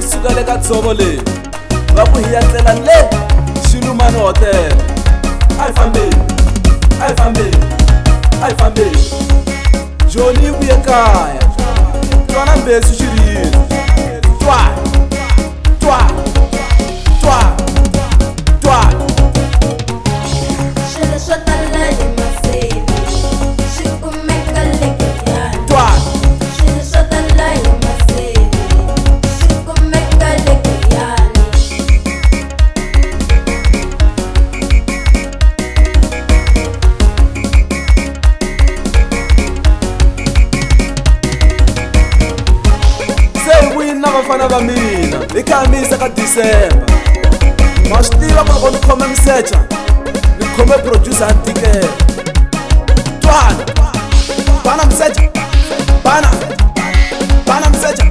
kusuka le ka dzovo leyi va ku hi ya tlela le Xilumani Hotel. A hi fambeni Joni yi vuye kaya twana mbesi xirilo twa Swilo swo tala hi masiku swi kumeka le kayani. twa Swilo swo tala hi masiku swi kumeka le kayani. se hi vuyini na vafana va mina hi khamisa ka December. Ma swi tiva ku loko ni khome misecha ni khome producer Ntikelo. Twana misecha bana misecha